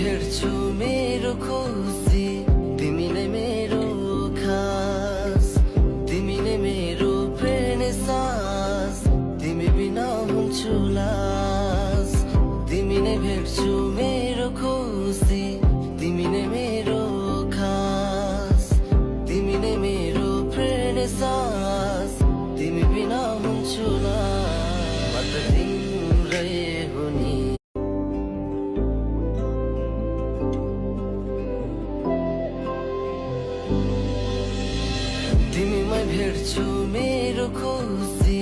भेट्छु मेरो खुसी, तिमी नै मेरो खास, तिमी नै मेरो प्रेरणे सास, तिमी बिना हुन्छु लास। तिमी नै भेट्छु मेरो खुसी, तिमी नै मेरो खास, तिमी नै मेरो प्रेरणे सास, तिमी बिना हुन्छु लास। म त तिम्रै हो नि। तिमीमै भेट्छु मेरो खुसी,